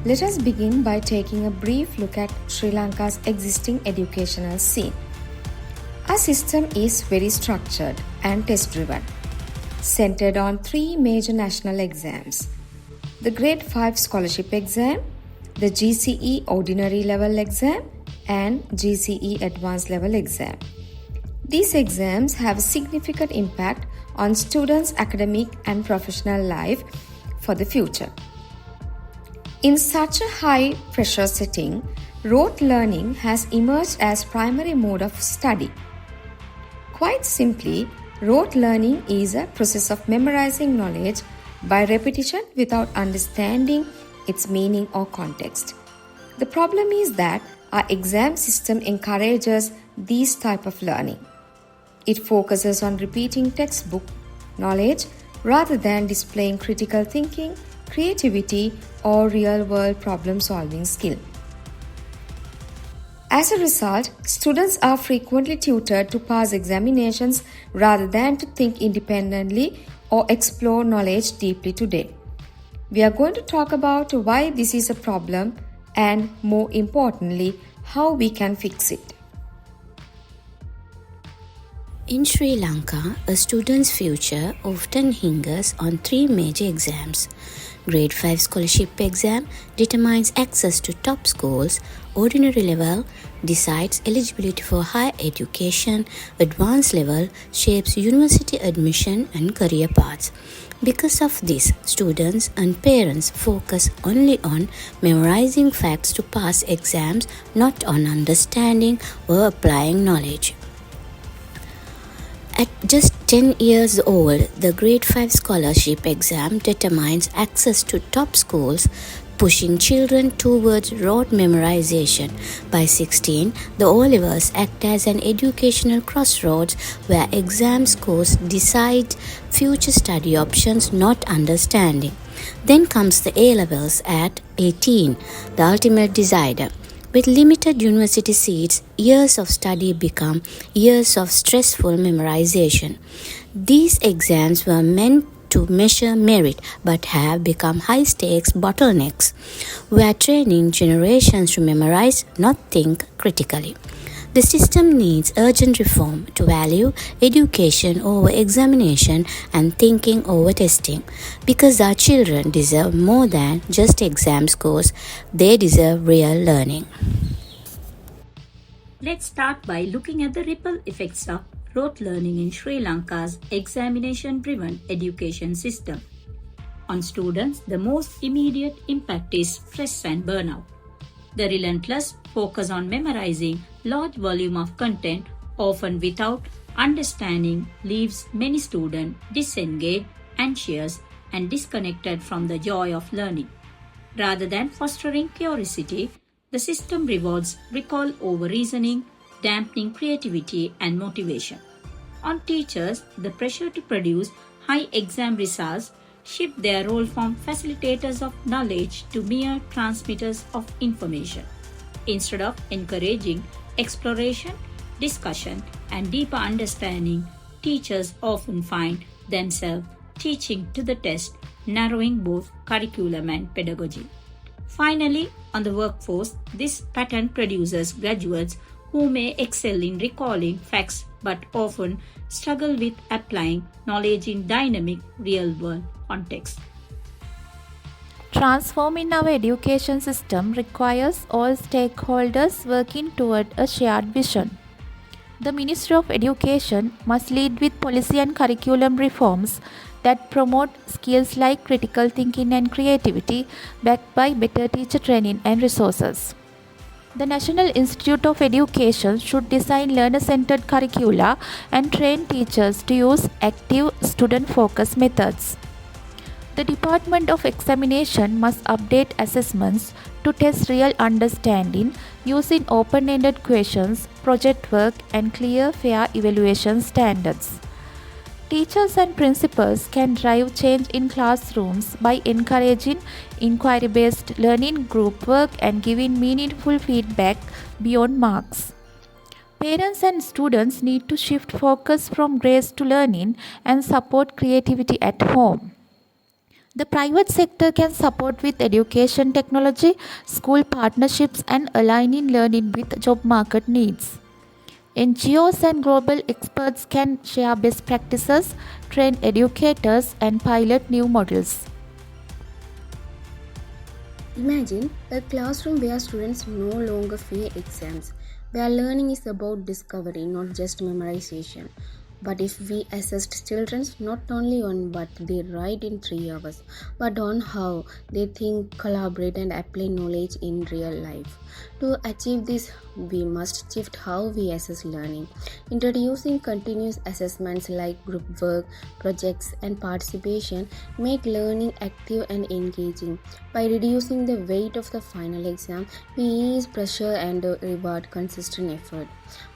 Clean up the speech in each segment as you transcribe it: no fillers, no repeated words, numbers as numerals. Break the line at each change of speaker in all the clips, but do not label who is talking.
Let us begin by taking a brief look at Sri Lanka's existing educational scene. Our system is very structured and test-driven, centered on three major national exams: the Grade 5 Scholarship Exam, the GCE Ordinary Level Exam, and GCE Advanced Level Exam. These exams have a significant impact on students' academic and professional life for the future. In such a high-pressure setting, rote learning has emerged as primary mode of study. Quite simply, rote learning is a process of memorizing knowledge by repetition without understanding its meaning or context. The problem is that our exam system encourages this type of learning. It focuses on repeating textbook knowledge rather than displaying critical thinking, creativity, or real-world problem-solving skill. As a result, students are frequently tutored to pass examinations rather than to think independently or explore knowledge deeply today. We are going to talk about why this is a problem and, more importantly, how we can fix it.
In Sri Lanka, a student's future often hinges on three major exams. Grade 5 Scholarship Exam determines access to top schools. Ordinary Level decides eligibility for higher education. Advanced Level shapes university admission and career paths. Because of this, students and parents focus only on memorizing facts to pass exams, not on understanding or applying knowledge. At just 10 years old, the Grade 5 Scholarship Exam determines access to top schools, pushing children towards rote memorization. By 16, the O-levels act as an educational crossroads where exam scores decide future study options, not understanding. Then comes the A-levels at 18, the ultimate decider. With limited university seats, years of study become years of stressful memorization. These exams were meant to measure merit but have become high-stakes bottlenecks, where training generations to memorize, not think critically. The system needs urgent reform to value education over examination and thinking over testing. Because our children deserve more than just exam scores, they deserve real learning.
Let's start by looking at the ripple effects of rote learning in Sri Lanka's examination-driven education system. On students, the most immediate impact is stress and burnout. The relentless focus on memorizing large volume of content, often without understanding, leaves many students disengaged, anxious, and disconnected from the joy of learning. Rather than fostering curiosity, the system rewards recall over reasoning, dampening creativity and motivation. On teachers, the pressure to produce high exam results shift their role from facilitators of knowledge to mere transmitters of information. Instead of encouraging exploration, discussion, and deeper understanding, teachers often find themselves teaching to the test, narrowing both curriculum and pedagogy. Finally, on the workforce, this pattern produces graduates who may excel in recalling facts but often struggle with applying knowledge in dynamic, real-world context.
Transforming our education system requires all stakeholders working toward a shared vision. The Ministry of Education must lead with policy and curriculum reforms that promote skills like critical thinking and creativity, backed by better teacher training and resources. The National Institute of Education should design learner-centered curricula and train teachers to use active, student-focused methods. The Department of Examination must update assessments to test real understanding using open-ended questions, project work, and clear, fair evaluation standards. Teachers and principals can drive change in classrooms by encouraging inquiry-based learning, group work, and giving meaningful feedback beyond marks. Parents and students need to shift focus from grades to learning and support creativity at home. The private sector can support with education technology, school partnerships, and aligning learning with job market needs. NGOs and global experts can share best practices, train educators, and pilot new models.
Imagine a classroom where students no longer fear exams, where learning is about discovery, not just memorization. But if we assessed children not only on what they write in 3 hours, but on how they think, collaborate, and apply knowledge in real life. To achieve this, we must shift how we assess learning, introducing continuous assessments like group work, projects, and participation make learning active and engaging. By reducing the weight of the final exam, we ease pressure and reward consistent effort.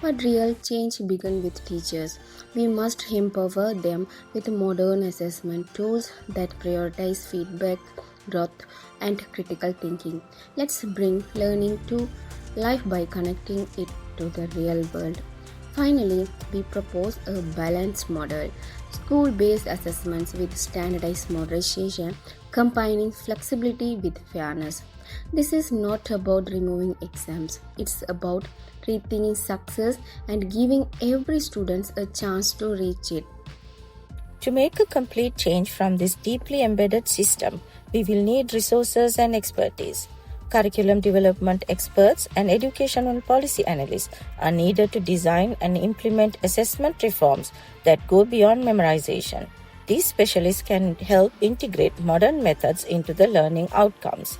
But real change begins with teachers. We must empower them with modern assessment tools that prioritize feedback, growth, and critical thinking. Let's bring learning to life by connecting it to the real world. Finally, we propose a balanced model, school-based assessments with standardized moderation, combining flexibility with fairness. This is not about removing exams, it's about rethinking success and giving every student a chance to reach it.
To make a complete change from this deeply embedded system, we will need resources and expertise. Curriculum development experts and educational policy analysts are needed to design and implement assessment reforms that go beyond memorization. These specialists can help integrate modern methods into the learning outcomes.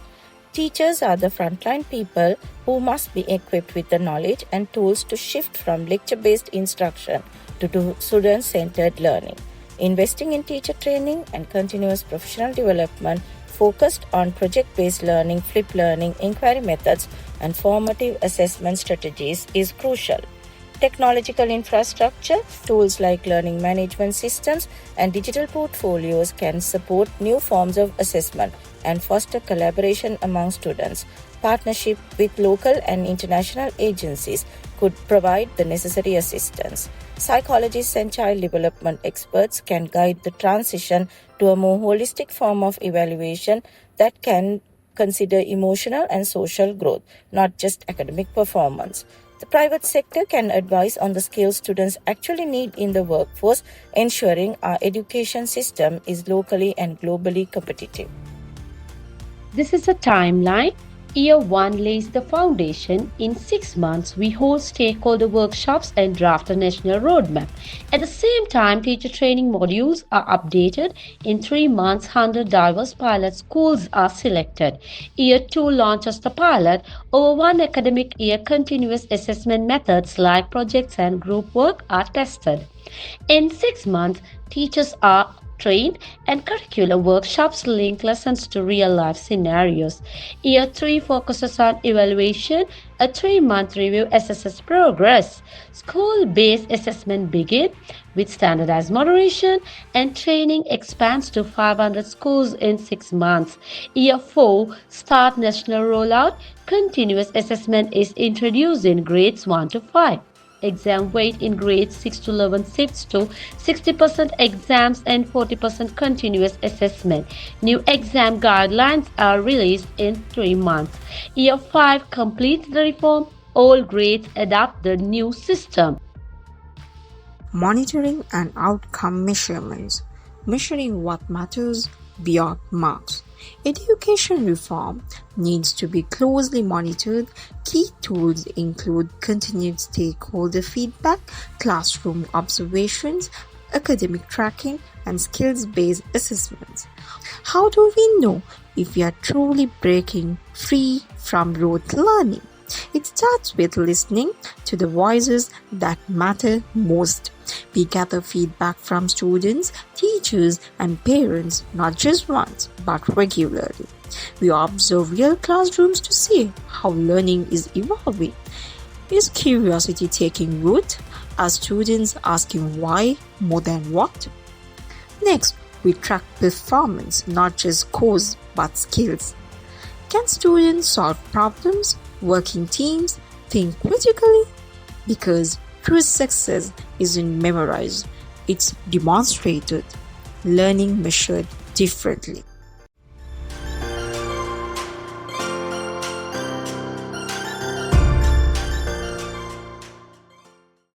Teachers are the frontline people who must be equipped with the knowledge and tools to shift from lecture-based instruction to student-centered learning. Investing in teacher training and continuous professional development focused on project-based learning, flipped learning, inquiry methods, and formative assessment strategies is crucial. Technological infrastructure, tools like learning management systems and digital portfolios can support new forms of assessment and foster collaboration among students. Partnership with local and international agencies could provide the necessary assistance. Psychologists and child development experts can guide the transition to a more holistic form of evaluation that can consider emotional and social growth, not just academic performance. The private sector can advise on the skills students actually need in the workforce, ensuring our education system is locally and globally competitive.
This is a timeline. Year 1 lays the foundation. In 6 months, we hold stakeholder workshops and draft a national roadmap. At the same time, teacher training modules are updated. In 3 months, 100 diverse pilot schools are selected. Year 2 launches the pilot. Over 1 academic year, continuous assessment methods like projects and group work are tested. In 6 months, teachers are trained and curricular workshops link lessons to real-life scenarios. Year 3 focuses on evaluation. A 3-month review assesses progress. School-based assessment begin with standardized moderation, and training expands to 500 schools in 6 months. Year 4 start national rollout. Continuous assessment is introduced in grades 1 to 5. Exam weight in grades 6 to 11 shifts to 60% exams and 40% continuous assessment. New exam guidelines are released in 3 months. Year 5 completes the reform. All grades adopt the new system.
Monitoring and outcome measurements. Measuring what matters beyond marks. Education reform needs to be closely monitored. Key tools include continued stakeholder feedback, classroom observations, academic tracking, and skills-based assessments. How do we know if we are truly breaking free from rote learning? It starts with listening to the voices that matter most. We gather feedback from students, teachers, and parents not just once, but regularly. We observe real classrooms to see how learning is evolving. Is curiosity taking root? Are students asking why more than what? Next, we track performance, not just scores, but skills. Can students solve problems, work in teams, think critically? Because true success isn't memorized, it's demonstrated, learning measured differently.